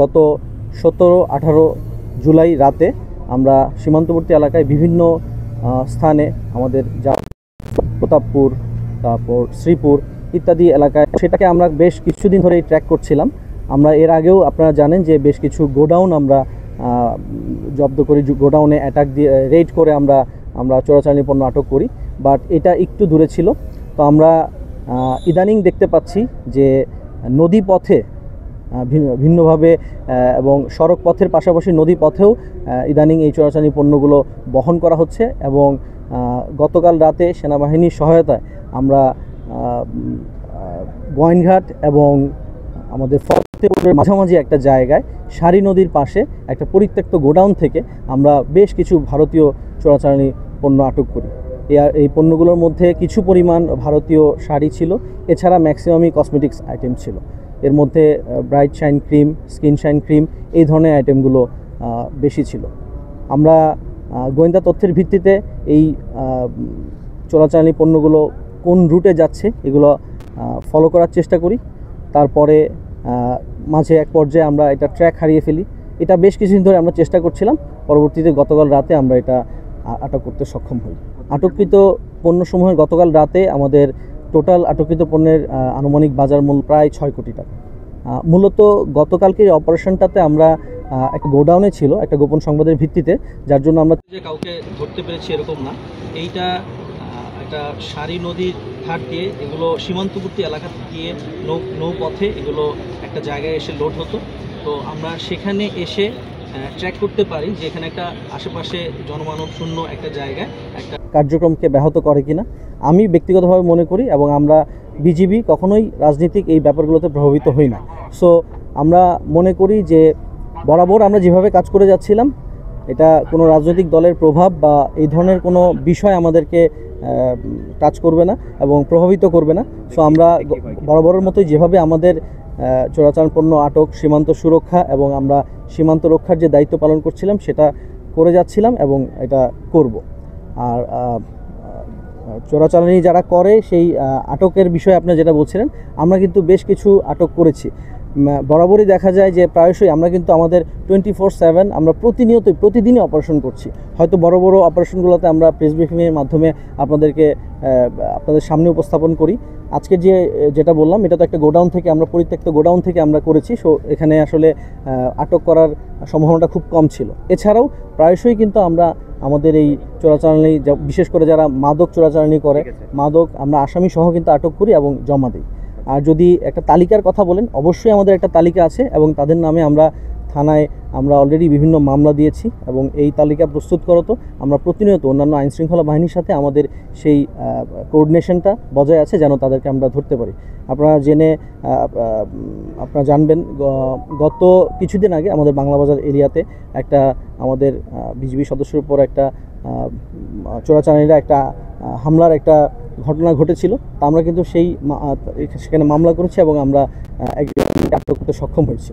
গত 17-18 জুলাই রাতে আমরা সীমান্তবর্তী এলাকায় বিভিন্ন স্থানে আমাদের যা প্রতাপপুর, তারপর শ্রীপুর ইত্যাদি এলাকায় সেটাকে আমরা বেশ কিছুদিন ধরেই ট্র্যাক করছিলাম। আমরা এর আগেও আপনারা জানেন যে বেশ কিছু গোডাউন আমরা জব্দ করি, গোডাউনে অ্যাটাক দিয়ে রেড করে আমরা চোরাচালানি পণ্য আটক করি। বাট এটা একটু দূরে ছিল। তো আমরা ইদানিং দেখতে পাচ্ছি যে নদী পথে ভিন্নভাবে এবং সড়ক পথের পাশাপাশি নদী পথেও ইদানিং এই চোরাচালানি পণ্যগুলো বহন করা হচ্ছে। এবং গতকাল রাতে সেনাবাহিনীর সহায়তায় আমরা গোয়াইনঘাট এবং আমাদের ফতেপুরের মাঝামাঝি একটা জায়গায় সারি নদীর পাশে একটা পরিত্যক্ত গোডাউন থেকে আমরা বেশ কিছু ভারতীয় চোরাচালানি পণ্য আটক করি। এই পণ্যগুলোর মধ্যে কিছু পরিমাণ ভারতীয় শাড়ি ছিল, এছাড়া ম্যাক্সিমামই কসমেটিক্স আইটেম ছিল। এর মধ্যে bright shine cream, skin shine cream এই ধরনের আইটেমগুলো বেশি ছিল। আমরা গোয়েন্দা তথ্যের ভিত্তিতে এই চোরাচালানি পণ্যগুলো কোন রুটে যাচ্ছে এগুলো ফলো করার চেষ্টা করি। তারপরে মাঝে এক পর্যায়ে আমরা এটা ট্র্যাক হারিয়ে ফেলি। এটা বেশ কিছুদিন ধরে আমরা চেষ্টা করছিলাম, পরবর্তীতে গতকাল রাতে আমরা এটা আটক করতে সক্ষম হই। আটককৃত পণ্যসমূহের গতকাল রাতে আমাদের টোটাল আটককৃত পণ্যের আনুমানিক বাজার মূল্য প্রায় 6 কোটি টাকা। মূলত গতকালকের অপারেশনটাতে আমরা একটা গোডাউনে ছিল একটা গোপন সংবাদের ভিত্তিতে, যার জন্য আমরা যে কাউকে ধরতে পেরেছি এরকম না। এইটা একটা সারি নদীর ঘাট দিয়ে এগুলো সীমান্তবর্তী এলাকা গিয়ে নৌপথে এগুলো একটা জায়গায় এসে লোড হতো। তো আমরা সেখানে এসে ট্র্যাক করতে পারি যে এখানে একটা আশেপাশে জনমানব শূন্য একটা জায়গায় একটা কার্যক্রমকে ব্যাহত করে কিনা। আমি ব্যক্তিগতভাবে মনে করি এবং আমরা বিজিবি কখনোই রাজনীতিক এই ব্যাপারগুলোতে প্রভাবিত হই না। সো আমরা মনে করি যে বরাবর আমরা যেভাবে কাজ করে যাচ্ছিলাম এটা কোনো রাজনৈতিক দলের প্রভাব বা এই ধরনের কোনো বিষয় আমাদেরকে টাচ করবে না এবং প্রভাবিত করবে না। সো আমরা বরাবরের মতোই যেভাবে আমাদের চোরাচালান পণ্য আটক, সীমান্ত সুরক্ষা এবং আমরা সীমান্ত রক্ষার যে দায়িত্ব পালন করছিলাম সেটা করে যাচ্ছিলাম এবং এটা করব। আর চোরাচালানি যারা করে সেই আটকের বিষয়ে আপনি যেটা বলছিলেন, আমরা কিন্তু বেশ কিছু আটক করেছি। বরাবরই দেখা যায় যে প্রায়শই আমরা কিন্তু আমাদের 24/7 আমরা প্রতিদিনই অপারেশন করছি। হয়তো বড় বড় অপারেশনগুলোতে আমরা প্রেস ব্রিফিংয়ের মাধ্যমে আপনাদের সামনে উপস্থাপন করি। আজকে যেটা বললাম এটা তো একটা গোডাউন থেকে, আমরা পরিত্যক্ত গোডাউন থেকে আমরা করেছি। সো এখানে আসলে আটক করার সম্ভাবনাটা খুব কম ছিল। এছাড়াও প্রায়শই কিন্তু আমরা আমাদের এই চোরাচালানি বিশেষ করে যারা মাদক চোরাচালানি করে, মাদক আমরা আসামি সহ কিন্তু আটক করি এবং জমা দিই। আর যদি একটা তালিকার কথা বলেন, অবশ্যই আমাদের একটা তালিকা আছে এবং তাদের নামে আমরা থানায় অলরেডি বিভিন্ন মামলা দিয়েছি এবং এই তালিকা প্রস্তুত করতো আমরা প্রতিনিয়ত অন্যান্য আইনশৃঙ্খলা বাহিনীর সাথে আমাদের সেই কোঅর্ডিনেশনটা বজায় আছে যেন তাদেরকে আমরা ধরতে পারি। আপনারা জানবেন গত কিছুদিন আগে আমাদের বাংলাবাজার এরিয়াতে একটা আমাদের বিজিবি সদস্যের উপর একটা চোরাচালানিরা একটা হামলার একটা ঘটনা ঘটেছিল। তা আমরা কিন্তু সেখানে মামলা করেছি এবং আমরা একজনকে আটক করতে সক্ষম হয়েছি।